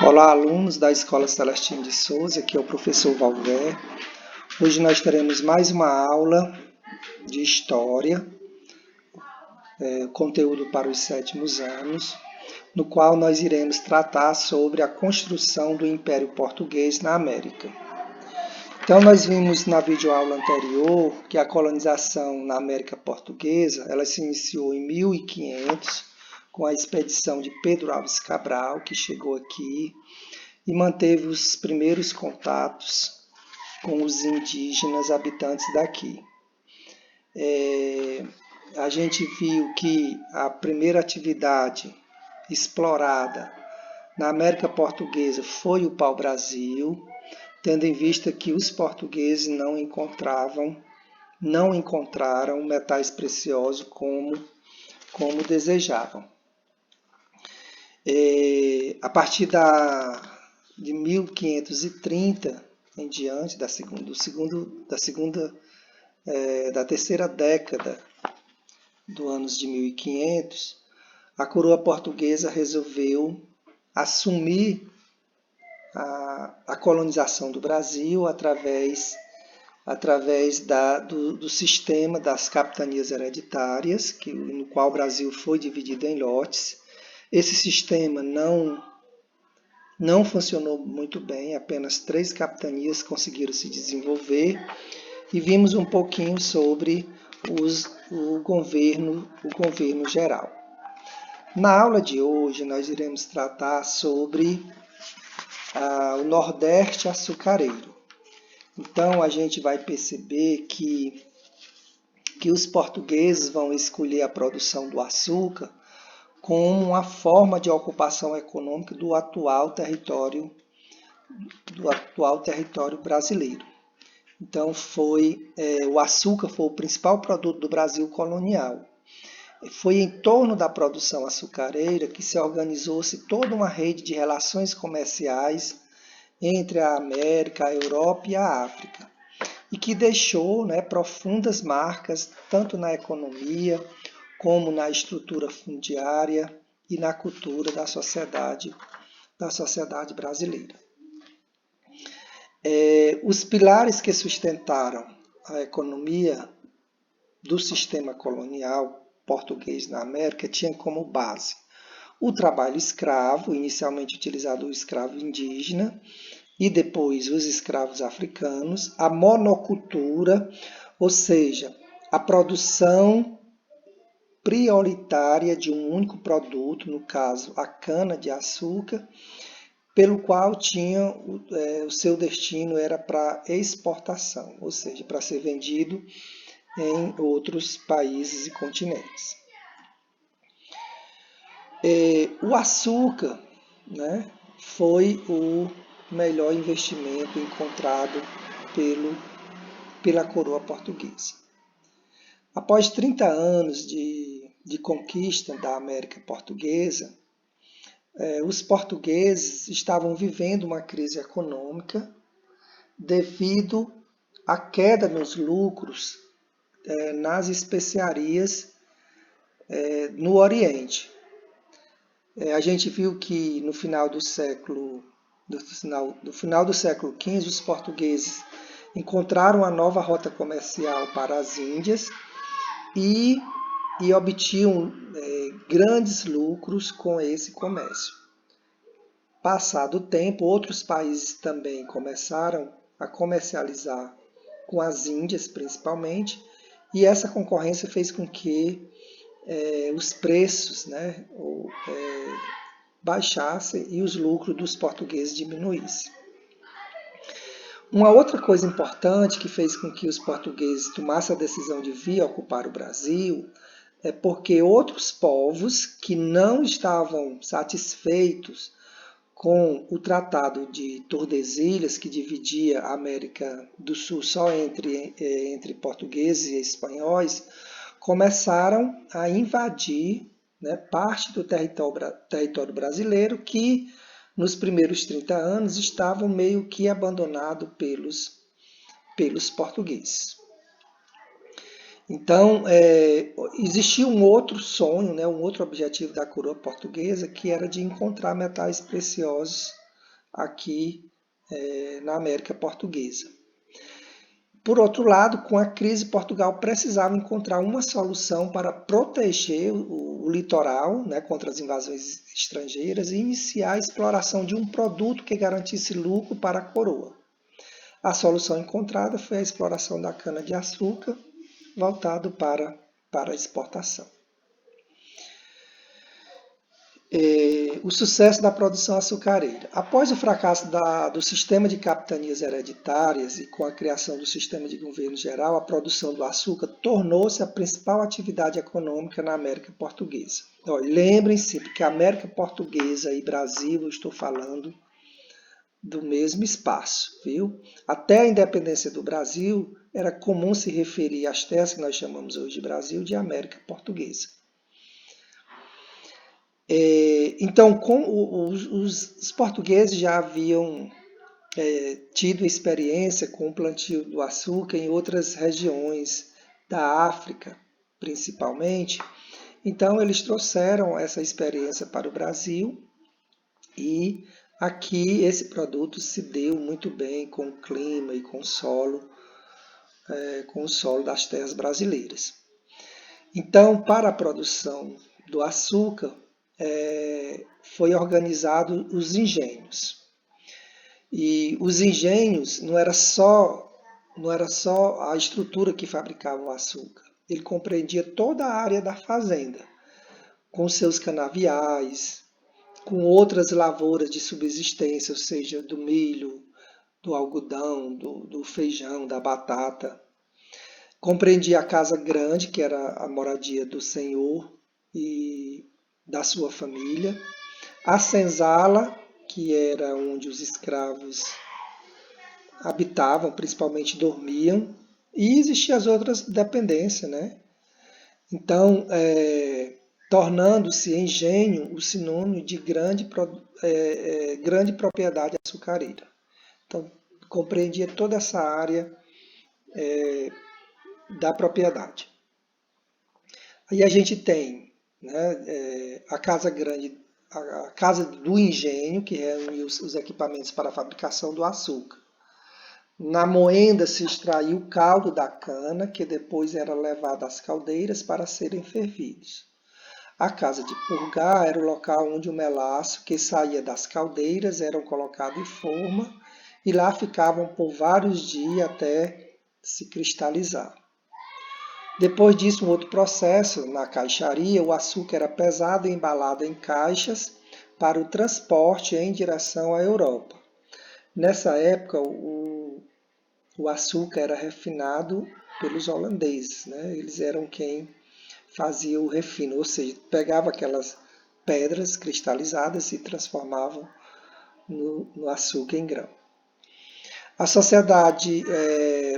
Olá, alunos da Escola Celestino de Souza, aqui é o professor Valver. Hoje nós teremos mais uma aula de História, conteúdo para os 7º anos, no qual nós iremos tratar sobre a construção do Império Português na América. Então, nós vimos na videoaula anterior que a colonização na América Portuguesa ela se iniciou em 1500, com a expedição de Pedro Álvares Cabral, que chegou aqui e manteve os primeiros contatos com os indígenas habitantes daqui. A gente viu que a primeira atividade explorada na América Portuguesa foi o pau-brasil, tendo em vista que os portugueses não encontraram metais preciosos como desejavam. A partir de 1530 em diante, da terceira década dos anos de 1500, a coroa portuguesa resolveu assumir a colonização do Brasil através do sistema das capitanias hereditárias, no qual o Brasil foi dividido em lotes. Esse sistema não funcionou muito bem, apenas 3 capitanias conseguiram se desenvolver, e vimos um pouquinho sobre o governo geral. Na aula de hoje, nós iremos tratar sobre o Nordeste açucareiro. Então, a gente vai perceber que os portugueses vão escolher a produção do açúcar como uma forma de ocupação econômica do atual território brasileiro. Então, o açúcar foi o principal produto do Brasil colonial. Foi em torno da produção açucareira que se organizou-se toda uma rede de relações comerciais entre a América, a Europa e a África, e que deixou profundas marcas tanto na economia como na estrutura fundiária e na cultura da sociedade brasileira. Os pilares que sustentaram a economia do sistema colonial português na América tinham como base o trabalho escravo, inicialmente utilizado o escravo indígena e depois os escravos africanos, a monocultura, ou seja, a produção prioritária de um único produto, no caso a cana-de-açúcar, pelo qual o seu destino era para exportação, ou seja, para ser vendido em outros países e continentes. O açúcar foi o melhor investimento encontrado pela coroa portuguesa. Após 30 anos de conquista da América Portuguesa, os portugueses estavam vivendo uma crise econômica devido à queda nos lucros nas especiarias no Oriente. A gente viu que no final do século XV, os portugueses encontraram uma nova rota comercial para as Índias e obtinham grandes lucros com esse comércio. Passado o tempo, outros países também começaram a comercializar com as Índias, principalmente, e essa concorrência fez com que os preços baixassem e os lucros dos portugueses diminuíssem. Uma outra coisa importante que fez com que os portugueses tomassem a decisão de vir ocupar o Brasil é porque outros povos que não estavam satisfeitos com o Tratado de Tordesilhas, que dividia a América do Sul só entre portugueses e espanhóis, começaram a invadir parte do território brasileiro que, nos primeiros 30 anos, estavam meio que abandonado pelos portugueses. Então, existia um outro sonho, um outro objetivo da coroa portuguesa, que era de encontrar metais preciosos aqui na América Portuguesa. Por outro lado, com a crise, Portugal precisava encontrar uma solução para proteger o litoral, né, contra as invasões estrangeiras e iniciar a exploração de um produto que garantisse lucro para a coroa. A solução encontrada foi a exploração da cana-de-açúcar, voltado para a exportação. O sucesso da produção açucareira. Após o fracasso do sistema de capitanias hereditárias e com a criação do sistema de governo geral, a produção do açúcar tornou-se a principal atividade econômica na América Portuguesa. Lembrem-se que a América Portuguesa e Brasil, eu estou falando do mesmo espaço, viu? Até a independência do Brasil, era comum se referir às terras que nós chamamos hoje de Brasil de América Portuguesa. Então, os portugueses já haviam tido experiência com o plantio do açúcar em outras regiões da África, principalmente. Então, eles trouxeram essa experiência para o Brasil e aqui esse produto se deu muito bem com o clima e com o solo das terras brasileiras. Então, para a produção do açúcar, foi organizado os engenhos. E os engenhos não era só a estrutura que fabricava o açúcar. Ele compreendia toda a área da fazenda, com seus canaviais, com outras lavouras de subsistência, ou seja, do milho, do algodão, do feijão, da batata. Compreendia a casa grande, que era a moradia do senhor e da sua família, a senzala, que era onde os escravos habitavam, principalmente dormiam, e existiam as outras dependências, né? Então, tornando-se engenho o sinônimo de grande propriedade açucareira. Então, compreendia toda essa área da propriedade. Aí a gente tem, né, a casa grande, a casa do engenho, que reúne os equipamentos para a fabricação do açúcar. Na moenda se extraía o caldo da cana, que depois era levado às caldeiras para serem fervidos. A casa de purgar era o local onde o melaço que saía das caldeiras era colocado em forma e lá ficavam por vários dias até se cristalizar. Depois disso, um outro processo, na caixaria, o açúcar era pesado e embalado em caixas para o transporte em direção à Europa. Nessa época, o açúcar era refinado pelos holandeses, né? Eles eram quem fazia o refino, ou seja, pegava aquelas pedras cristalizadas e transformavam no açúcar em grão. A sociedade,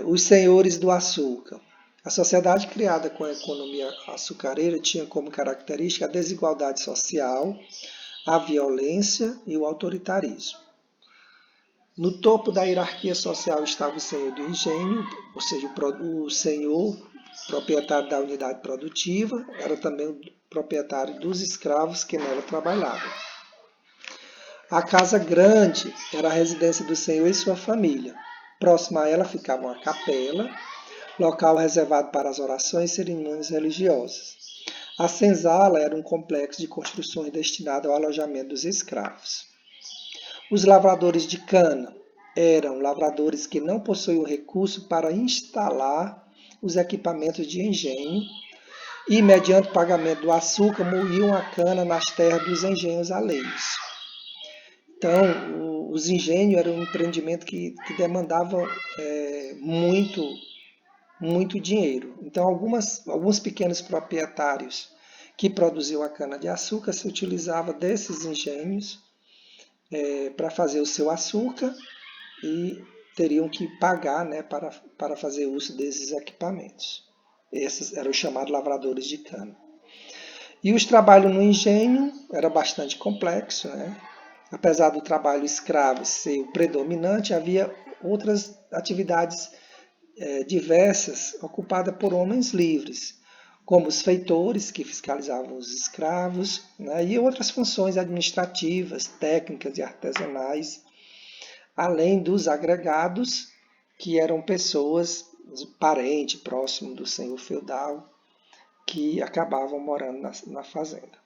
os senhores do açúcar. A sociedade criada com a economia açucareira tinha como característica a desigualdade social, a violência e o autoritarismo. No topo da hierarquia social estava o senhor do engenho, ou seja, o senhor proprietário da unidade produtiva, era também o proprietário dos escravos que nela trabalhavam. A casa grande era a residência do senhor e sua família. Próxima a ela ficava uma capela, local reservado para as orações e cerimônias religiosas. A senzala era um complexo de construções destinado ao alojamento dos escravos. Os lavradores de cana eram lavradores que não possuíam recurso para instalar os equipamentos de engenho e, mediante pagamento do açúcar, moíam a cana nas terras dos engenhos alheios. Então, os engenhos eram um empreendimento que demandavam muito dinheiro. Então, alguns pequenos proprietários que produziam a cana-de-açúcar se utilizavam desses engenhos para fazer o seu açúcar e teriam que pagar, né, para fazer uso desses equipamentos. Esses eram os chamados lavradores de cana. E os trabalhos no engenho era bastante complexo, né? Apesar do trabalho escravo ser o predominante, havia outras atividades diversas ocupadas por homens livres, como os feitores, que fiscalizavam os escravos, né, e outras funções administrativas, técnicas e artesanais além dos agregados, que eram pessoas, parente próximo do senhor feudal, que acabavam morando na fazenda.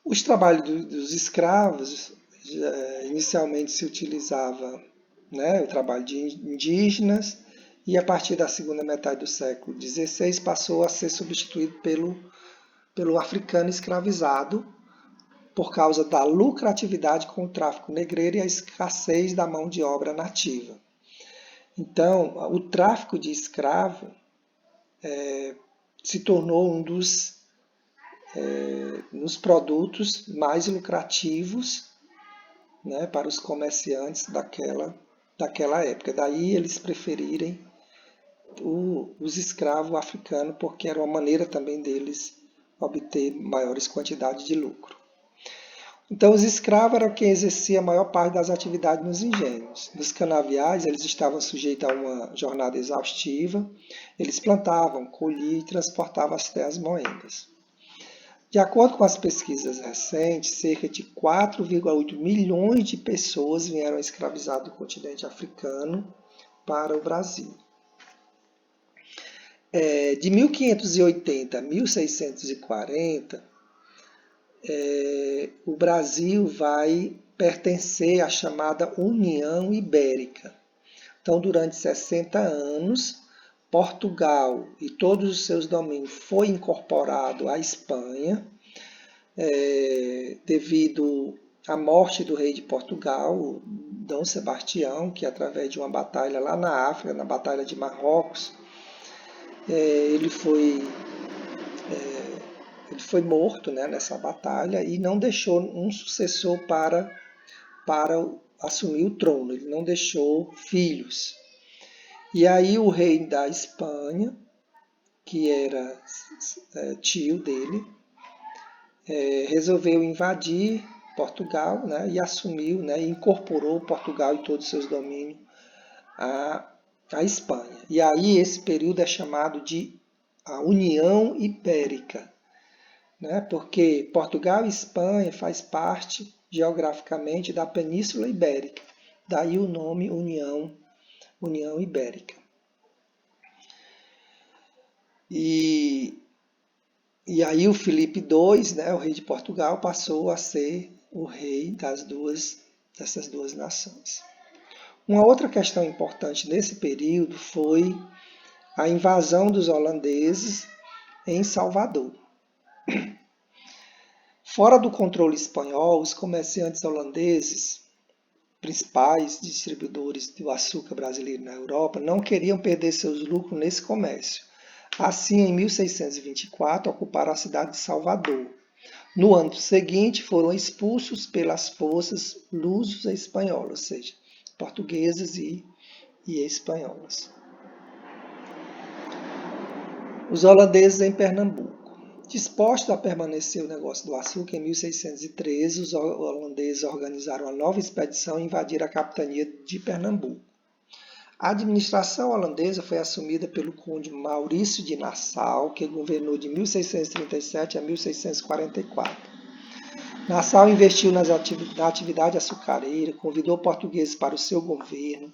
Os trabalhos dos escravos, inicialmente se utilizava, né, o trabalho de indígenas, e a partir da segunda metade do século XVI passou a ser substituído pelo africano escravizado, por causa da lucratividade com o tráfico negreiro e a escassez da mão de obra nativa. Então, o tráfico de escravo se tornou um dos produtos mais lucrativos, né, para os comerciantes daquela época. Daí eles preferirem os escravos africanos, porque era uma maneira também deles obter maiores quantidades de lucro. Então, os escravos eram quem exercia a maior parte das atividades nos engenhos. Nos canaviais, eles estavam sujeitos a uma jornada exaustiva. Eles plantavam, colhiam e transportavam até as moendas. De acordo com as pesquisas recentes, cerca de 4,8 milhões de pessoas vieram escravizadas do continente africano para o Brasil. De 1580 a 1640, o Brasil vai pertencer à chamada União Ibérica. Então, durante 60 anos, Portugal e todos os seus domínios foi incorporado à Espanha, devido à morte do rei de Portugal, Dom Sebastião, que através de uma batalha lá na África, na Batalha de Marrocos, ele foi morto, né, nessa batalha, e não deixou um sucessor para assumir o trono, ele não deixou filhos. E aí o rei da Espanha, que era tio dele, resolveu invadir Portugal, né, e assumiu, né, e incorporou Portugal e todos os seus domínios à Espanha. E aí esse período é chamado de a União Ibérica, né, porque Portugal e Espanha faz parte geograficamente da Península Ibérica, daí o nome União Ibérica. E aí o Filipe II, né, o rei de Portugal, passou a ser o rei dessas duas nações. Uma outra questão importante nesse período foi a invasão dos holandeses em Salvador. Fora do controle espanhol, os comerciantes holandeses, principais distribuidores do açúcar brasileiro na Europa, não queriam perder seus lucros nesse comércio. Assim, em 1624, ocuparam a cidade de Salvador. No ano seguinte, foram expulsos pelas forças lusos e espanholas, ou seja, portuguesas e espanholas. Os holandeses em Pernambuco. Dispostos a permanecer o negócio do açúcar, em 1613, os holandeses organizaram uma nova expedição e invadiram a capitania de Pernambuco. A administração holandesa foi assumida pelo conde Maurício de Nassau, que governou de 1637 a 1644. Nassau investiu na atividade açucareira, convidou portugueses para o seu governo,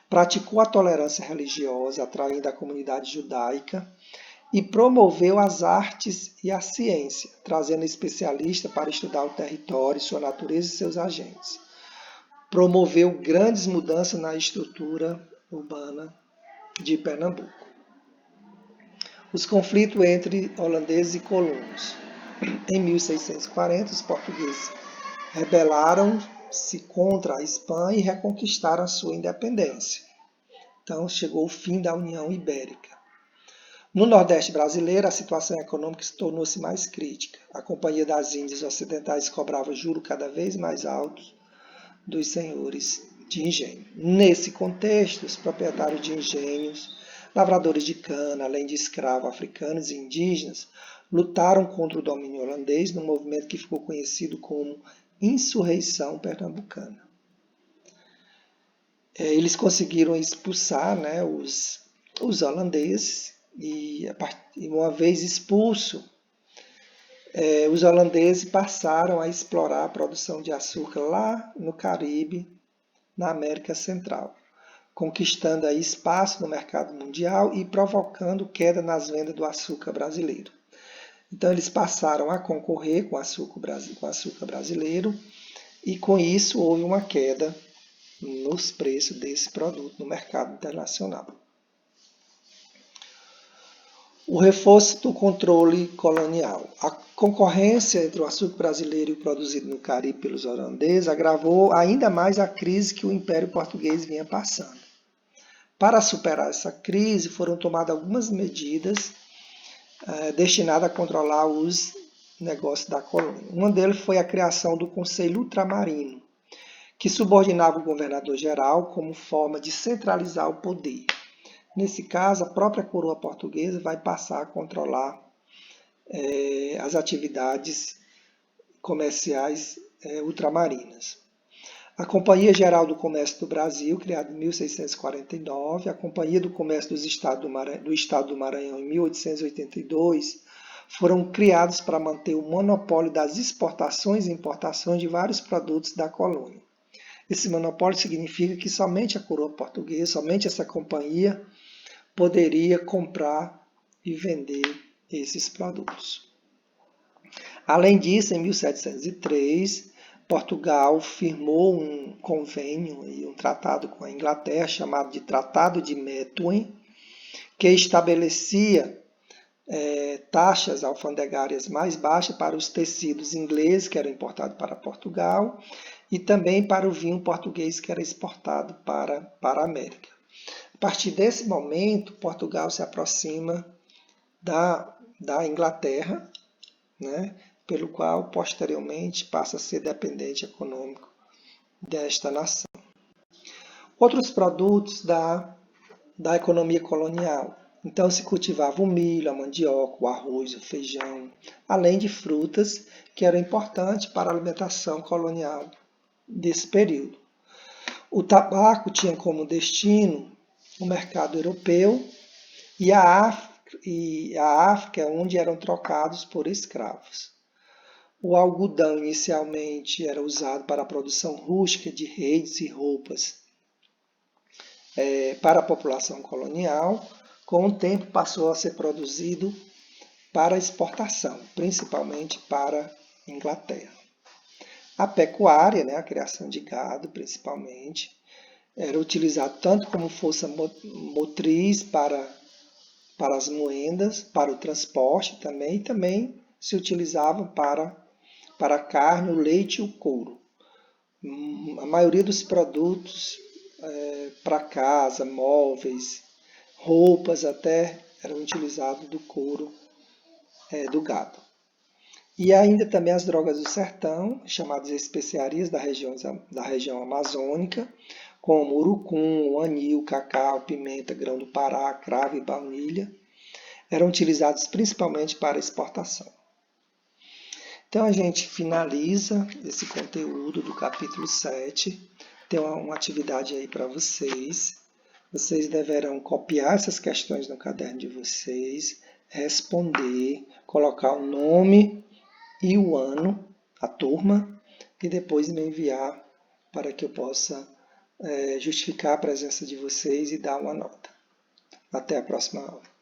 praticou a tolerância religiosa, atraindo a comunidade judaica, e promoveu as artes e a ciência, trazendo especialistas para estudar o território, sua natureza e seus agentes. Promoveu grandes mudanças na estrutura urbana de Pernambuco. Os conflitos entre holandeses e colonos. Em 1640, os portugueses rebelaram-se contra a Espanha e reconquistaram a sua independência. Então, chegou o fim da União Ibérica. No Nordeste brasileiro, a situação econômica tornou-se mais crítica. A Companhia das Índias Ocidentais cobrava juros cada vez mais altos dos senhores de engenho. Nesse contexto, os proprietários de engenhos, lavradores de cana, além de escravos africanos e indígenas, lutaram contra o domínio holandês num movimento que ficou conhecido como Insurreição Pernambucana. Eles conseguiram expulsar, né, os holandeses, e uma vez expulso, os holandeses passaram a explorar a produção de açúcar lá no Caribe, na América Central, conquistando aí espaço no mercado mundial e provocando queda nas vendas do açúcar brasileiro. Então eles passaram a concorrer com o açúcar brasileiro e com isso houve uma queda nos preços desse produto no mercado internacional. O reforço do controle colonial. A concorrência entre o açúcar brasileiro e o produzido no Caribe pelos holandeses agravou ainda mais a crise que o Império Português vinha passando. Para superar essa crise, foram tomadas algumas medidas destinadas a controlar os negócios da colônia. Uma delas foi a criação do Conselho Ultramarino, que subordinava o governador-geral como forma de centralizar o poder. Nesse caso, a própria coroa portuguesa vai passar a controlar as atividades comerciais ultramarinas. A Companhia Geral do Comércio do Brasil, criada em 1649, a Companhia do Comércio do Estado do Maranhão em 1882, foram criados para manter o monopólio das exportações e importações de vários produtos da colônia. Esse monopólio significa que somente a coroa portuguesa, somente essa companhia, poderia comprar e vender esses produtos. Além disso, em 1703, Portugal firmou um convênio e um tratado com a Inglaterra, chamado de Tratado de Methuen, que estabelecia taxas alfandegárias mais baixas para os tecidos ingleses que eram importados para Portugal e também para o vinho português que era exportado para a América. A partir desse momento, Portugal se aproxima da Inglaterra, né, pelo qual posteriormente passa a ser dependente econômico desta nação. Outros produtos da economia colonial. Então se cultivava o milho, a mandioca, o arroz, o feijão, além de frutas que eram importantes para a alimentação colonial desse período. O tabaco tinha como destino o mercado europeu e a África, onde eram trocados por escravos. O algodão inicialmente era usado para a produção rústica de redes e roupas para a população colonial. Com o tempo passou a ser produzido para exportação, principalmente para a Inglaterra. A pecuária, a criação de gado principalmente, era utilizado tanto como força motriz para as moendas, para o transporte também, e também se utilizava para a carne, o leite e o couro. A maioria dos produtos para casa, móveis, roupas até, eram utilizados do couro do gado. E ainda também as drogas do sertão, chamadas especiarias da região amazônica, como urucum, anil, cacau, pimenta, grão do Pará, cravo e baunilha, eram utilizados principalmente para exportação. Então a gente finaliza esse conteúdo do capítulo 7. Tem uma atividade aí para vocês. Vocês deverão copiar essas questões no caderno de vocês, responder, colocar o nome e o ano, a turma, e depois me enviar para que eu possa justificar a presença de vocês e dar uma nota. Até a próxima aula.